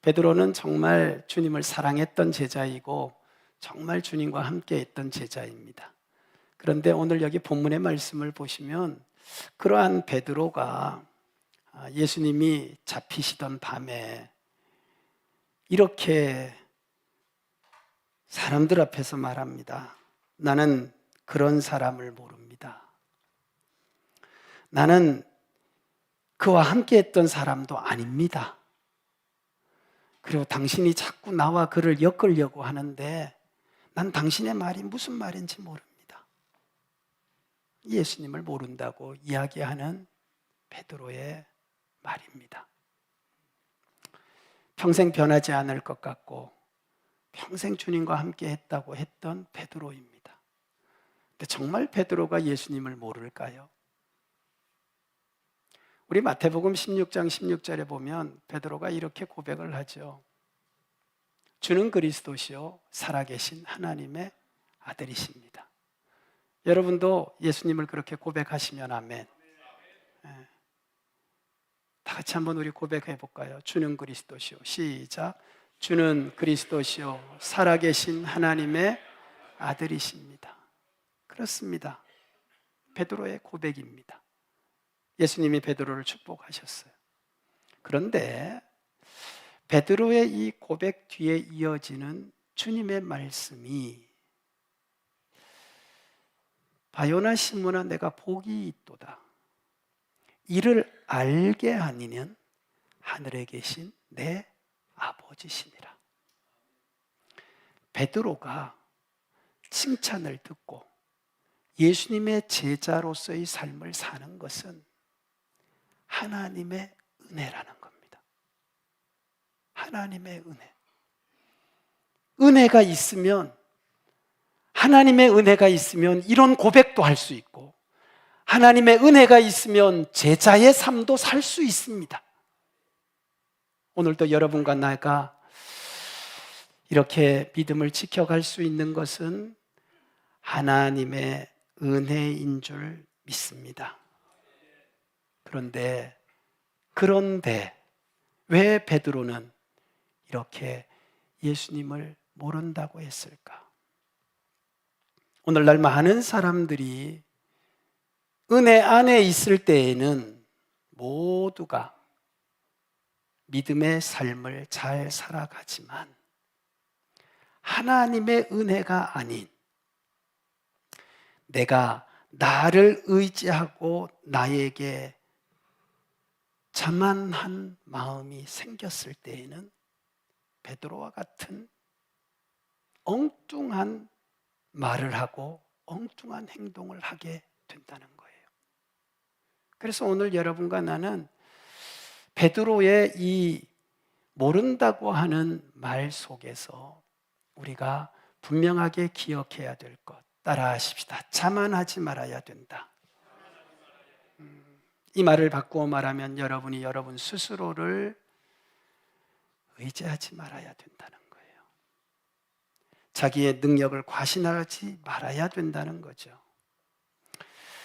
베드로는 정말 주님을 사랑했던 제자이고 정말 주님과 함께 했던 제자입니다. 그런데 오늘 여기 본문의 말씀을 보시면 그러한 베드로가 예수님이 잡히시던 밤에 이렇게 사람들 앞에서 말합니다. 나는 그런 사람을 모릅니다. 나는 그와 함께 했던 사람도 아닙니다. 그리고 당신이 자꾸 나와 그를 엮으려고 하는데 난 당신의 말이 무슨 말인지 모릅니다. 예수님을 모른다고 이야기하는 베드로의 말입니다. 평생 변하지 않을 것 같고 평생 주님과 함께 했다고 했던 베드로입니다. 근데 정말 베드로가 예수님을 모를까요? 우리 마태복음 16장 16절에 보면 베드로가 이렇게 고백을 하죠. 주는 그리스도시요 살아계신 하나님의 아들이십니다. 여러분도 예수님을 그렇게 고백하시면 아멘. 네. 다 같이 한번 우리 고백해 볼까요? 주는 그리스도시요. 시작. 주는 그리스도시요 살아계신 하나님의 아들이십니다. 그렇습니다. 베드로의 고백입니다. 예수님이 베드로를 축복하셨어요. 그런데 베드로의 이 고백 뒤에 이어지는 주님의 말씀이 바요나 시몬아 내가 복이 있도다. 이를 알게 하니는 하늘에 계신 내 아버지시니라. 베드로가 칭찬을 듣고 예수님의 제자로서의 삶을 사는 것은 하나님의 은혜라는 겁니다. 하나님의 은혜. 은혜가 있으면, 하나님의 은혜가 있으면 이런 고백도 할 수 있고, 하나님의 은혜가 있으면 제자의 삶도 살 수 있습니다. 오늘도 여러분과 나가 이렇게 믿음을 지켜갈 수 있는 것은 하나님의 은혜인 줄 믿습니다. 그런데 왜 베드로는 이렇게 예수님을 모른다고 했을까? 오늘날 많은 사람들이 은혜 안에 있을 때에는 모두가 믿음의 삶을 잘 살아가지만 하나님의 은혜가 아닌 내가 나를 의지하고 나에게 자만한 마음이 생겼을 때에는 베드로와 같은 엉뚱한 말을 하고 엉뚱한 행동을 하게 된다는 거예요. 그래서 오늘 여러분과 나는 베드로의 이 모른다고 하는 말 속에서 우리가 분명하게 기억해야 될 것, 따라 하십시다. 자만하지 말아야 된다. 이 말을 바꾸어 말하면 여러분이 여러분 스스로를 의지하지 말아야 된다는 거예요. 자기의 능력을 과신하지 말아야 된다는 거죠.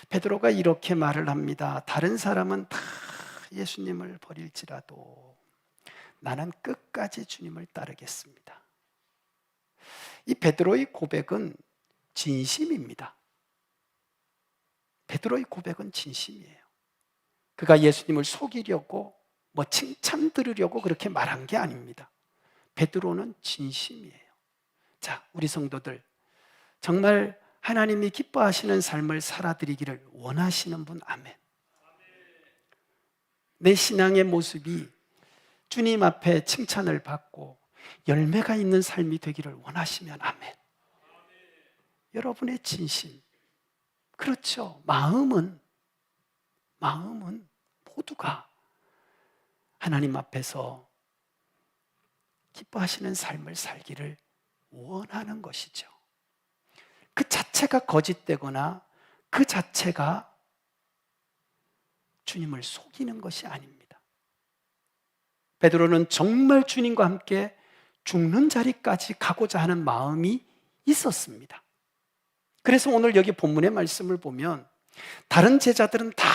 베드로가 이렇게 말을 합니다. 다른 사람은 다 예수님을 버릴지라도 나는 끝까지 주님을 따르겠습니다. 이 베드로의 고백은 진심입니다. 베드로의 고백은 진심이에요. 그가 예수님을 속이려고 칭찬 들으려고 그렇게 말한 게 아닙니다. 베드로는 진심이에요. 자, 우리 성도들 정말 하나님이 기뻐하시는 삶을 살아드리기를 원하시는 분 아멘. 내 신앙의 모습이 주님 앞에 칭찬을 받고 열매가 있는 삶이 되기를 원하시면 아멘. 여러분의 진심, 그렇죠. 마음은 모두가 하나님 앞에서 기뻐하시는 삶을 살기를 원하는 것이죠. 그 자체가 거짓되거나 그 자체가 주님을 속이는 것이 아닙니다. 베드로는 정말 주님과 함께 죽는 자리까지 가고자 하는 마음이 있었습니다. 그래서 오늘 여기 본문의 말씀을 보면 다른 제자들은 다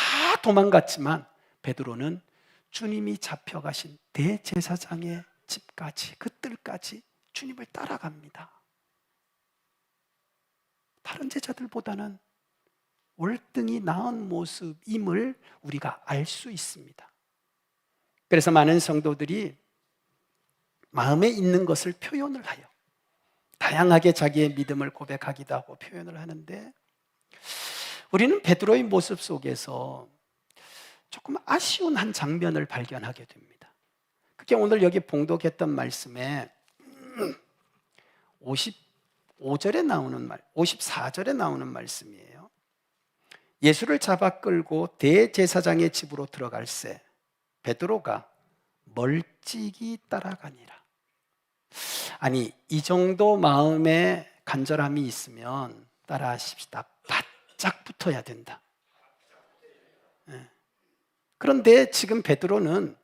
도망갔지만 베드로는 주님이 잡혀가신 대제사장의 집 때까지, 그 뜰까지 주님을 따라갑니다. 다른 제자들보다는 월등히 나은 모습임을 우리가 알 수 있습니다. 그래서 많은 성도들이 마음에 있는 것을 표현을 하여 다양하게 자기의 믿음을 고백하기도 하고 표현을 하는데, 우리는 베드로의 모습 속에서 조금 아쉬운 한 장면을 발견하게 됩니다. 그게 오늘 여기 봉독했던 말씀에 55절에 나오는 54절에 나오는 말씀이에요. 예수를 잡아 끌고 대제사장의 집으로 들어갈새 베드로가 멀찍이 따라가니라. 아니, 이 정도 마음의 간절함이 있으면 따라하십시다. 바짝 붙어야 된다. 그런데 지금 베드로는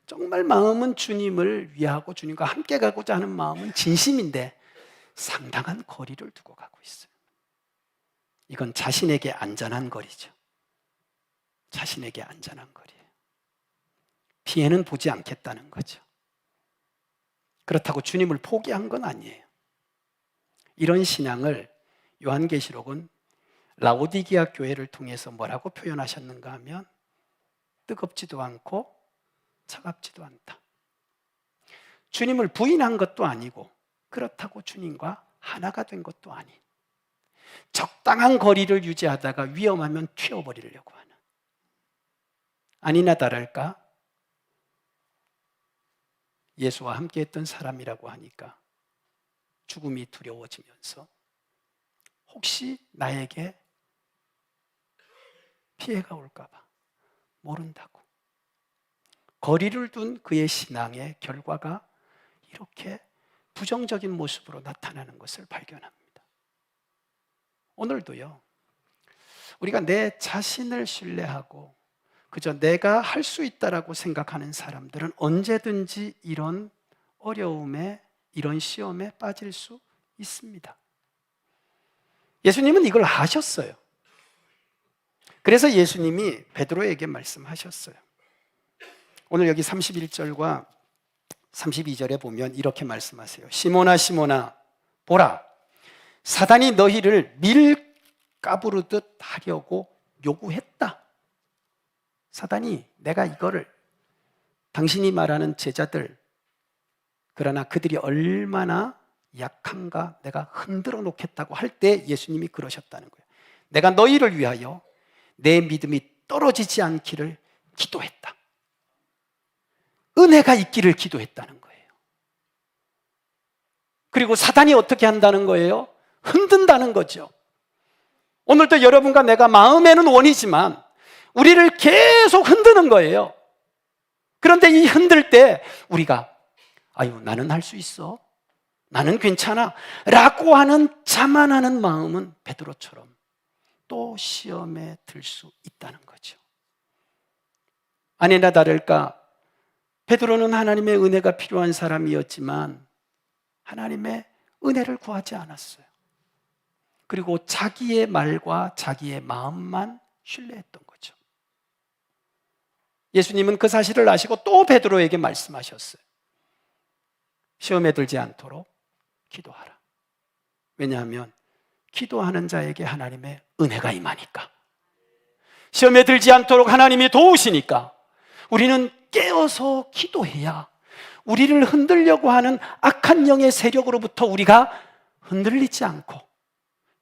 정말 마음은 주님을 위하고 주님과 함께 가고자 하는 마음은 진심인데 상당한 거리를 두고 가고 있어요. 이건 자신에게 안전한 거리죠. 자신에게 안전한 거리예요. 피해는 보지 않겠다는 거죠. 그렇다고 주님을 포기한 건 아니에요. 이런 신앙을 요한계시록은 라오디게아 교회를 통해서 뭐라고 표현하셨는가 하면 뜨겁지도 않고 차갑지도 않다. 주님을 부인한 것도 아니고 그렇다고 주님과 하나가 된 것도 아닌 적당한 거리를 유지하다가 위험하면 튀어버리려고 하는, 아니나 다를까 예수와 함께했던 사람이라고 하니까 죽음이 두려워지면서 혹시 나에게 피해가 올까 봐 모른다고 거리를 둔 그의 신앙의 결과가 이렇게 부정적인 모습으로 나타나는 것을 발견합니다. 오늘도요, 우리가 내 자신을 신뢰하고 그저 내가 할 수 있다라고 생각하는 사람들은 언제든지 이런 어려움에, 이런 시험에 빠질 수 있습니다. 예수님은 이걸 아셨어요. 그래서 예수님이 베드로에게 말씀하셨어요. 오늘 여기 31절과 32절에 보면 이렇게 말씀하세요. 시몬아 시몬아 보라, 사단이 너희를 밀가부르듯 하려고 요구했다. 사단이 내가 이거를, 당신이 말하는 제자들, 그러나 그들이 얼마나 약한가 내가 흔들어 놓겠다고 할 때 예수님이 그러셨다는 거예요. 내가 너희를 위하여 내 믿음이 떨어지지 않기를 기도했다. 은혜가 있기를 기도했다는 거예요. 그리고 사단이 어떻게 한다는 거예요? 흔든다는 거죠. 오늘도 여러분과 내가 마음에는 원이지만 우리를 계속 흔드는 거예요. 그런데 이 흔들 때 우리가 아유, 나는 할 수 있어, 나는 괜찮아 라고 하는 자만하는 마음은 베드로처럼 또 시험에 들 수 있다는 거죠. 아니나 다를까 베드로는 하나님의 은혜가 필요한 사람이었지만 하나님의 은혜를 구하지 않았어요. 그리고 자기의 말과 자기의 마음만 신뢰했던 거죠. 예수님은 그 사실을 아시고 또 베드로에게 말씀하셨어요. 시험에 들지 않도록 기도하라. 왜냐하면 기도하는 자에게 하나님의 은혜가 임하니까, 시험에 들지 않도록 하나님이 도우시니까 우리는 깨어서 기도해야 우리를 흔들려고 하는 악한 영의 세력으로부터 우리가 흔들리지 않고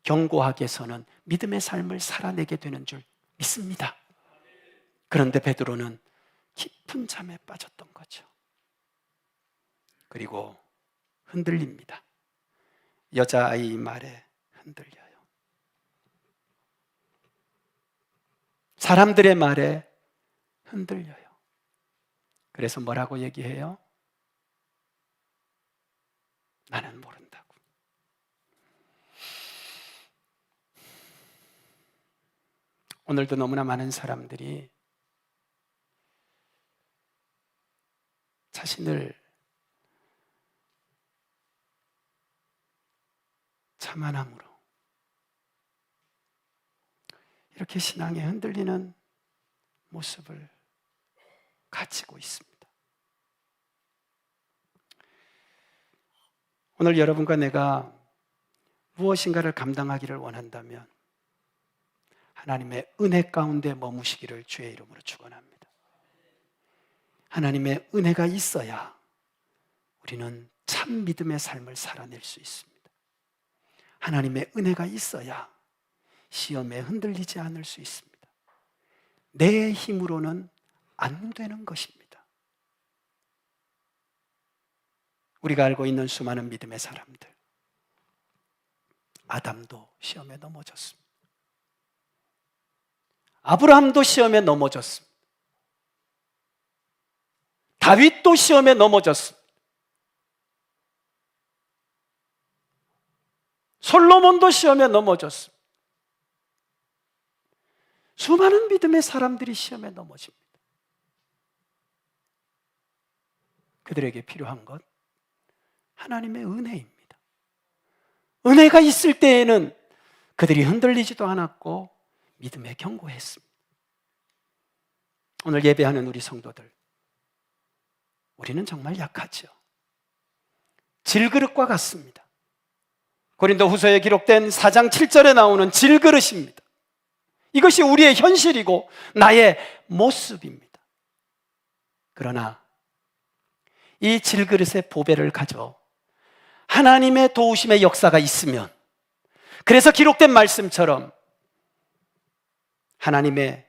견고하게 서는 믿음의 삶을 살아내게 되는 줄 믿습니다. 그런데 베드로는 깊은 잠에 빠졌던 거죠. 그리고 흔들립니다. 여자아이 말에 흔들려요. 사람들의 말에 흔들려요. 그래서 뭐라고 얘기해요? 나는 모른다고. 오늘도 너무나 많은 사람들이 자신을 자만함으로 이렇게 신앙에 흔들리는 모습을 가지고 있습니다. 오늘 여러분과 내가 무엇인가를 감당하기를 원한다면 하나님의 은혜 가운데 머무시기를 주의 이름으로 축원합니다. 하나님의 은혜가 있어야 우리는 참 믿음의 삶을 살아낼 수 있습니다. 하나님의 은혜가 있어야 시험에 흔들리지 않을 수 있습니다. 내 힘으로는 안 되는 것입니다. 우리가 알고 있는 수많은 믿음의 사람들, 아담도 시험에 넘어졌습니다. 아브라함도 시험에 넘어졌습니다. 다윗도 시험에 넘어졌습니다. 솔로몬도 시험에 넘어졌습니다. 수많은 믿음의 사람들이 시험에 넘어집니다. 그들에게 필요한 것, 하나님의 은혜입니다. 은혜가 있을 때에는 그들이 흔들리지도 않았고 믿음에 견고했습니다. 오늘 예배하는 우리 성도들, 우리는 정말 약하죠. 질그릇과 같습니다. 고린도후서에 기록된 4장 7절에 나오는 질그릇입니다. 이것이 우리의 현실이고 나의 모습입니다. 그러나 이 질그릇의 보배를 가져 하나님의 도우심의 역사가 있으면, 그래서 기록된 말씀처럼 하나님의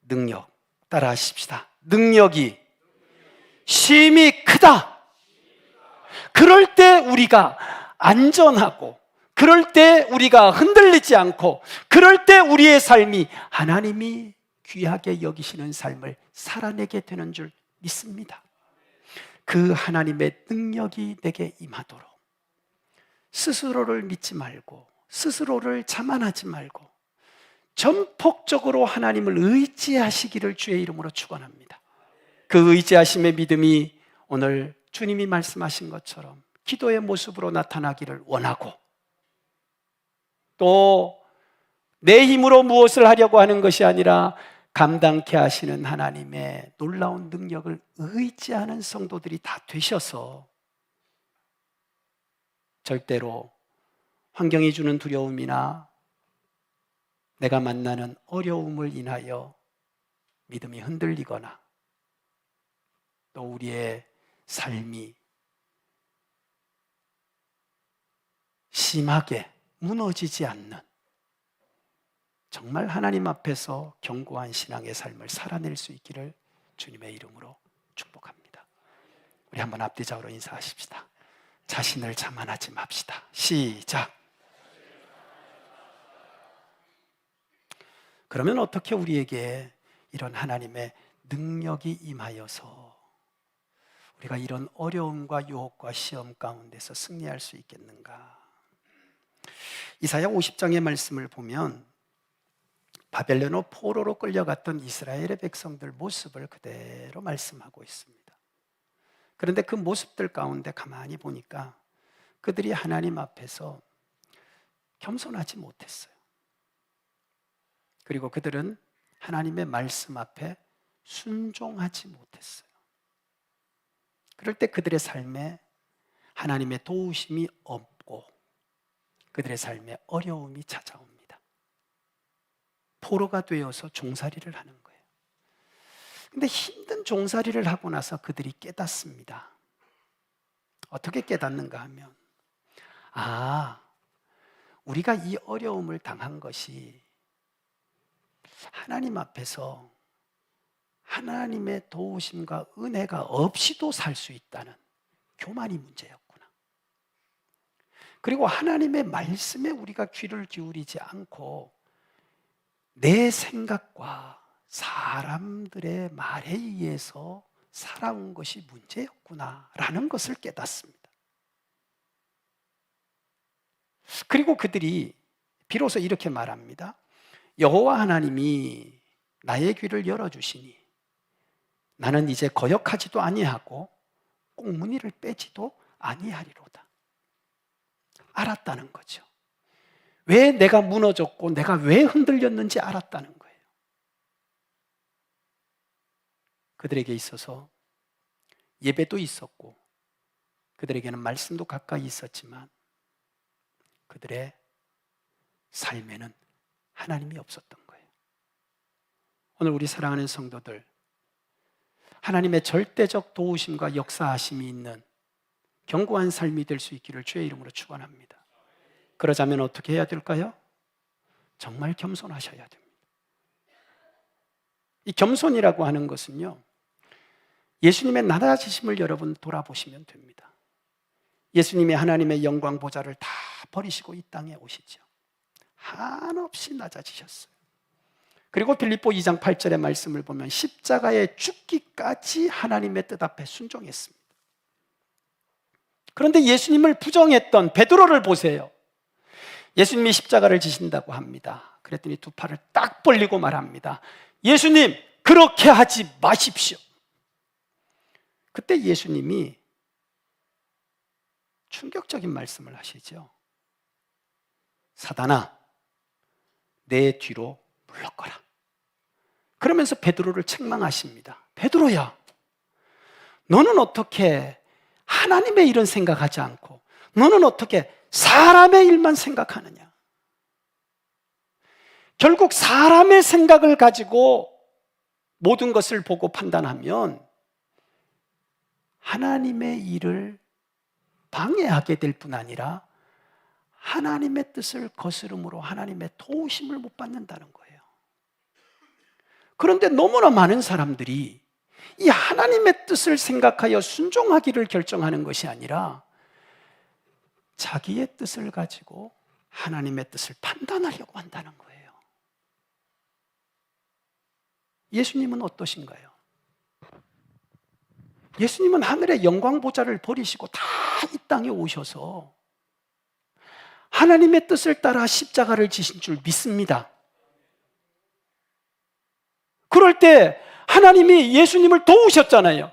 능력, 따라 하십시다. 능력이 심히 크다. 그럴 때 우리가 안전하고, 그럴 때 우리가 흔들리지 않고, 그럴 때 우리의 삶이 하나님이 귀하게 여기시는 삶을 살아내게 되는 줄 믿습니다. 그 하나님의 능력이 내게 임하도록 스스로를 믿지 말고, 스스로를 자만하지 말고 전폭적으로 하나님을 의지하시기를 주의 이름으로 축원합니다. 그 의지하심의 믿음이 오늘 주님이 말씀하신 것처럼 기도의 모습으로 나타나기를 원하고, 또 내 힘으로 무엇을 하려고 하는 것이 아니라 감당케 하시는 하나님의 놀라운 능력을 의지하는 성도들이 다 되셔서 절대로 환경이 주는 두려움이나 내가 만나는 어려움을 인하여 믿음이 흔들리거나 또 우리의 삶이 심하게 무너지지 않는, 정말 하나님 앞에서 견고한 신앙의 삶을 살아낼 수 있기를 주님의 이름으로 축복합니다. 우리 한번 앞뒤좌우로 인사하십시다. 자신을 자만하지 맙시다. 시작. 그러면 어떻게 우리에게 이런 하나님의 능력이 임하여서 우리가 이런 어려움과 유혹과 시험 가운데서 승리할 수 있겠는가? 이사야 50장의 말씀을 보면 바벨론의 포로로 끌려갔던 이스라엘의 백성들 모습을 그대로 말씀하고 있습니다. 그런데 그 모습들 가운데 가만히 보니까 그들이 하나님 앞에서 겸손하지 못했어요. 그리고 그들은 하나님의 말씀 앞에 순종하지 못했어요. 그럴 때 그들의 삶에 하나님의 도우심이 없고 그들의 삶에 어려움이 찾아옵니다. 포로가 되어서 종살이를 하는 거예요. 근데 힘든 종살이를 하고 나서 그들이 깨닫습니다. 어떻게 깨닫는가 하면, 우리가 이 어려움을 당한 것이 하나님 앞에서 하나님의 도우심과 은혜가 없이도 살 수 있다는 교만이 문제였구나. 그리고 하나님의 말씀에 우리가 귀를 기울이지 않고 내 생각과 사람들의 말에 의해서 살아온 것이 문제였구나라는 것을 깨닫습니다. 그리고 그들이 비로소 이렇게 말합니다. 여호와 하나님이 나의 귀를 열어주시니 나는 이제 거역하지도 아니하고 꽁무니를 빼지도 아니하리로다. 알았다는 거죠. 왜 내가 무너졌고 내가 왜 흔들렸는지 알았다는 거예요. 그들에게 있어서 예배도 있었고 그들에게는 말씀도 가까이 있었지만 그들의 삶에는 하나님이 없었던 거예요. 오늘 우리 사랑하는 성도들, 하나님의 절대적 도우심과 역사하심이 있는 견고한 삶이 될 수 있기를 주의 이름으로 축원합니다. 그러자면 어떻게 해야 될까요? 정말 겸손하셔야 됩니다. 이 겸손이라고 하는 것은요, 예수님의 낮아지심을 여러분 돌아보시면 됩니다. 예수님이 하나님의 영광 보좌를 다 버리시고 이 땅에 오시죠. 한없이 낮아지셨어요. 그리고 빌립보 2장 8절의 말씀을 보면 십자가에 죽기까지 하나님의 뜻 앞에 순종했습니다. 그런데 예수님을 부정했던 베드로를 보세요. 예수님이 십자가를 지신다고 합니다. 그랬더니 두 팔을 딱 벌리고 말합니다. 예수님, 그렇게 하지 마십시오. 그때 예수님이 충격적인 말씀을 하시죠. 사단아, 내 뒤로 물러거라. 그러면서 베드로를 책망하십니다. 베드로야, 너는 어떻게 하나님의 일은 생각하지 않고 너는 어떻게 사람의 일만 생각하느냐? 결국 사람의 생각을 가지고 모든 것을 보고 판단하면 하나님의 일을 방해하게 될 뿐 아니라 하나님의 뜻을 거스름으로 하나님의 도우심을 못 받는다는 거예요. 그런데 너무나 많은 사람들이 이 하나님의 뜻을 생각하여 순종하기를 결정하는 것이 아니라 자기의 뜻을 가지고 하나님의 뜻을 판단하려고 한다는 거예요. 예수님은 어떠신가요? 예수님은 하늘의 영광 보좌를 버리시고 다 이 땅에 오셔서 하나님의 뜻을 따라 십자가를 지신 줄 믿습니다. 그럴 때 하나님이 예수님을 도우셨잖아요.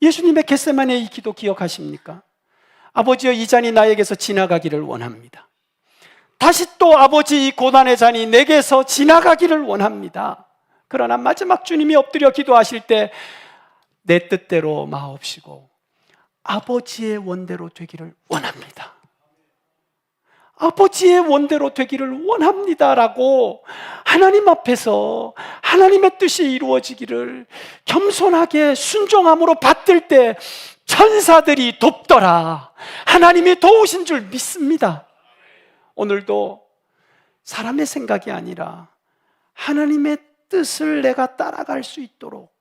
예수님의 겟세마네의 이 기도 기억하십니까? 아버지여, 이 잔이 나에게서 지나가기를 원합니다. 다시 또 아버지, 이 고난의 잔이 내게서 지나가기를 원합니다. 그러나 마지막 주님이 엎드려 기도하실 때 내 뜻대로 마옵시고 아버지의 원대로 되기를 원합니다. 아버지의 원대로 되기를 원합니다라고 하나님 앞에서 하나님의 뜻이 이루어지기를 겸손하게 순종함으로 받들 때 천사들이 돕더라. 하나님이 도우신 줄 믿습니다. 오늘도 사람의 생각이 아니라 하나님의 뜻을 내가 따라갈 수 있도록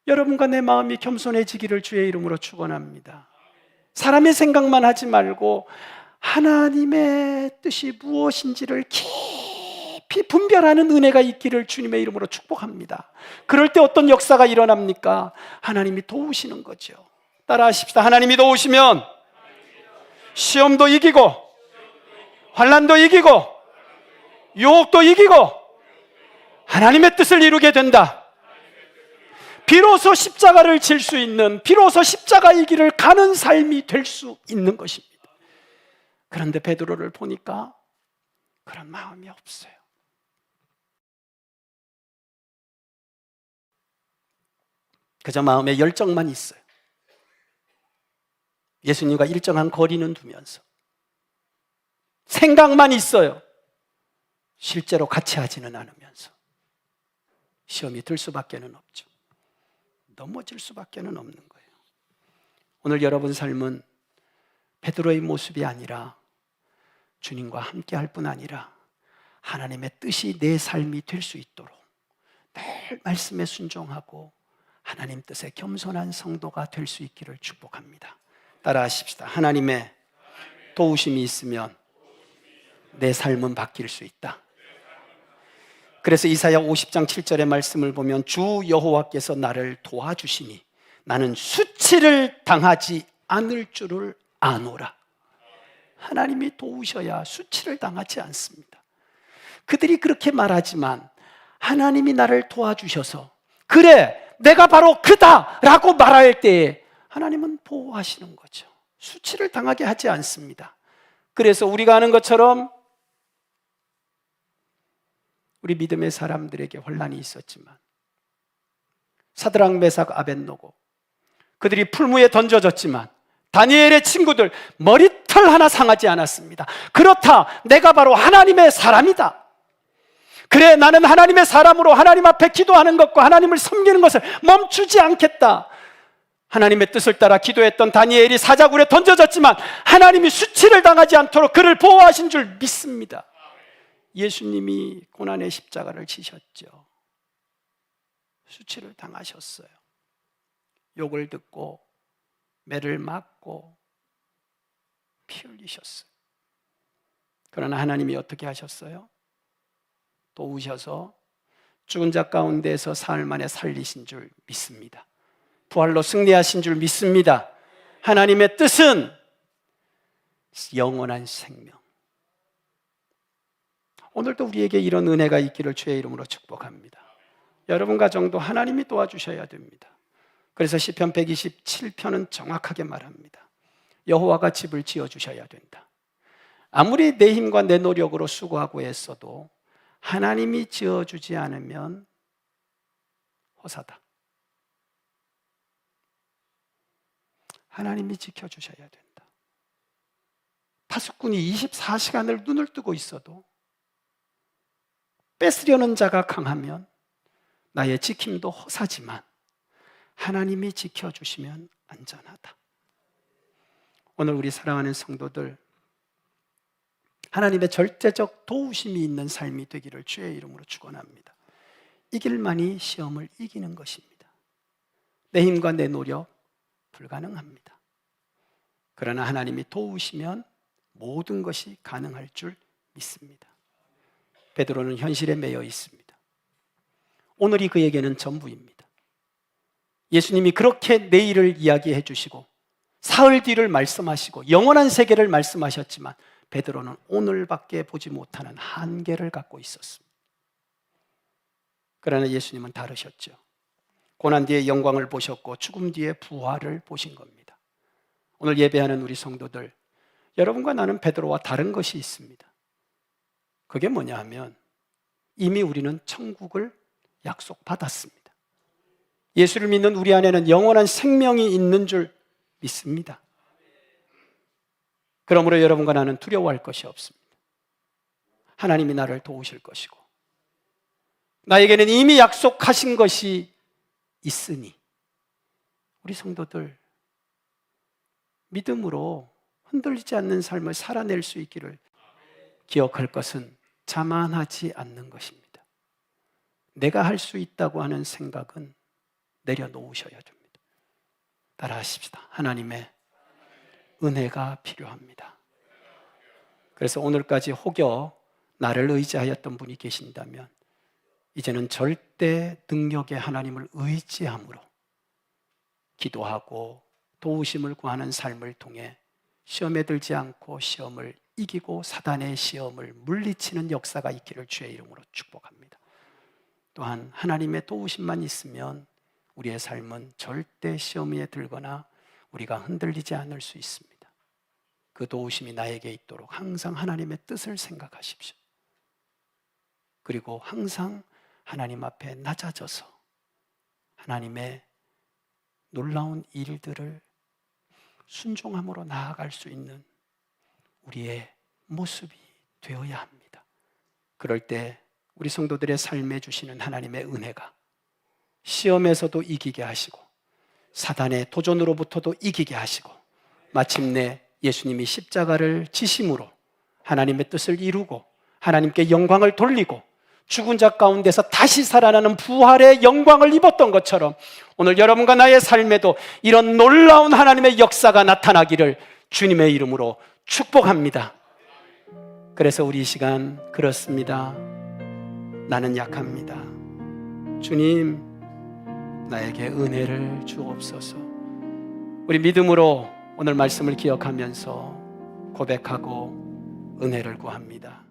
여러분과 내 마음이 겸손해지기를 주의 이름으로 축원합니다. 사람의 생각만 하지 말고 하나님의 뜻이 무엇인지를 깊이 분별하는 은혜가 있기를 주님의 이름으로 축복합니다. 그럴 때 어떤 역사가 일어납니까? 하나님이 도우시는 거죠. 따라하십시다. 하나님이 도우시면 시험도 이기고 환난도 이기고 유혹도 이기고 하나님의 뜻을 이루게 된다. 비로소 십자가를 질 수 있는, 비로소 십자가의 길을 가는 삶이 될 수 있는 것입니다. 그런데 베드로를 보니까 그런 마음이 없어요. 그저 마음에 열정만 있어요. 예수님과 일정한 거리는 두면서 생각만 있어요. 실제로 같이 하지는 않으면서 시험이 들 수밖에는 없죠. 넘어질 수밖에는 없는 거예요. 오늘 여러분 삶은 베드로의 모습이 아니라 주님과 함께 할 뿐 아니라 하나님의 뜻이 내 삶이 될 수 있도록 늘 말씀에 순종하고 하나님 뜻에 겸손한 성도가 될 수 있기를 축복합니다. 따라하십시다. 하나님의 도우심이 있으면 내 삶은 바뀔 수 있다. 그래서 이사야 50장 7절의 말씀을 보면 주 여호와께서 나를 도와주시니 나는 수치를 당하지 않을 줄을 아노라. 하나님이 도우셔야 수치를 당하지 않습니다. 그들이 그렇게 말하지만 하나님이 나를 도와주셔서 그래, 내가 바로 그다 라고 말할 때에 하나님은 보호하시는 거죠. 수치를 당하게 하지 않습니다. 그래서 우리가 아는 것처럼 우리 믿음의 사람들에게 혼란이 있었지만 사드락, 메삭, 아벳노고 그들이 풀무에 던져졌지만 다니엘의 친구들 머리털 하나 상하지 않았습니다. 그렇다, 내가 바로 하나님의 사람이다. 그래, 나는 하나님의 사람으로 하나님 앞에 기도하는 것과 하나님을 섬기는 것을 멈추지 않겠다. 하나님의 뜻을 따라 기도했던 다니엘이 사자굴에 던져졌지만 하나님이 수치를 당하지 않도록 그를 보호하신 줄 믿습니다. 예수님이 고난의 십자가를 지셨죠. 수치를 당하셨어요. 욕을 듣고 매를 맞고 피 흘리셨어요. 그러나 하나님이 어떻게 하셨어요? 도우셔서 죽은 자 가운데서 사흘 만에 살리신 줄 믿습니다. 부활로 승리하신 줄 믿습니다. 하나님의 뜻은 영원한 생명. 오늘도 우리에게 이런 은혜가 있기를 주의 이름으로 축복합니다. 여러분 가정도 하나님이 도와주셔야 됩니다. 그래서 시편 127편은 정확하게 말합니다. 여호와가 집을 지어주셔야 된다. 아무리 내 힘과 내 노력으로 수고하고 애써도 하나님이 지어주지 않으면 허사다. 하나님이 지켜주셔야 된다. 파수꾼이 24시간을 눈을 뜨고 있어도 뺏으려는 자가 강하면 나의 지킴도 허사지만 하나님이 지켜주시면 안전하다. 오늘 우리 사랑하는 성도들, 하나님의 절대적 도우심이 있는 삶이 되기를 주의 이름으로 축원합니다. 이길만이 시험을 이기는 것입니다. 내 힘과 내 노력 불가능합니다. 그러나 하나님이 도우시면 모든 것이 가능할 줄 믿습니다. 베드로는 현실에 매여 있습니다. 오늘이 그에게는 전부입니다. 예수님이 그렇게 내일을 이야기해 주시고 사흘 뒤를 말씀하시고 영원한 세계를 말씀하셨지만 베드로는 오늘밖에 보지 못하는 한계를 갖고 있었습니다. 그러나 예수님은 다르셨죠. 고난 뒤에 영광을 보셨고 죽음 뒤에 부활을 보신 겁니다. 오늘 예배하는 우리 성도들, 여러분과 나는 베드로와 다른 것이 있습니다. 그게 뭐냐 하면 이미 우리는 천국을 약속받았습니다. 예수를 믿는 우리 안에는 영원한 생명이 있는 줄 믿습니다. 그러므로 여러분과 나는 두려워할 것이 없습니다. 하나님이 나를 도우실 것이고 나에게는 이미 약속하신 것이 있으니 우리 성도들 믿음으로 흔들리지 않는 삶을 살아낼 수 있기를 기억할 것은 자만하지 않는 것입니다. 내가 할 수 있다고 하는 생각은 내려놓으셔야 됩니다. 따라하십시다. 하나님의 은혜가 필요합니다. 그래서 오늘까지 혹여 나를 의지하였던 분이 계신다면 이제는 절대 능력의 하나님을 의지함으로 기도하고 도우심을 구하는 삶을 통해 시험에 들지 않고 시험을 이기고 사단의 시험을 물리치는 역사가 있기를 주의 이름으로 축복합니다. 또한 하나님의 도우심만 있으면 우리의 삶은 절대 시험 위에 들거나 우리가 흔들리지 않을 수 있습니다. 그 도우심이 나에게 있도록 항상 하나님의 뜻을 생각하십시오. 그리고 항상 하나님 앞에 낮아져서 하나님의 놀라운 일들을 순종함으로 나아갈 수 있는 우리의 모습이 되어야 합니다. 그럴 때 우리 성도들의 삶에 주시는 하나님의 은혜가 시험에서도 이기게 하시고 사단의 도전으로부터도 이기게 하시고 마침내 예수님이 십자가를 지심으로 하나님의 뜻을 이루고 하나님께 영광을 돌리고 죽은 자 가운데서 다시 살아나는 부활의 영광을 입었던 것처럼 오늘 여러분과 나의 삶에도 이런 놀라운 하나님의 역사가 나타나기를 주님의 이름으로 축복합니다. 그래서 우리 이 시간 그렇습니다. 나는 약합니다. 주님, 나에게 은혜를 주옵소서. 우리 믿음으로 오늘 말씀을 기억하면서 고백하고 은혜를 구합니다.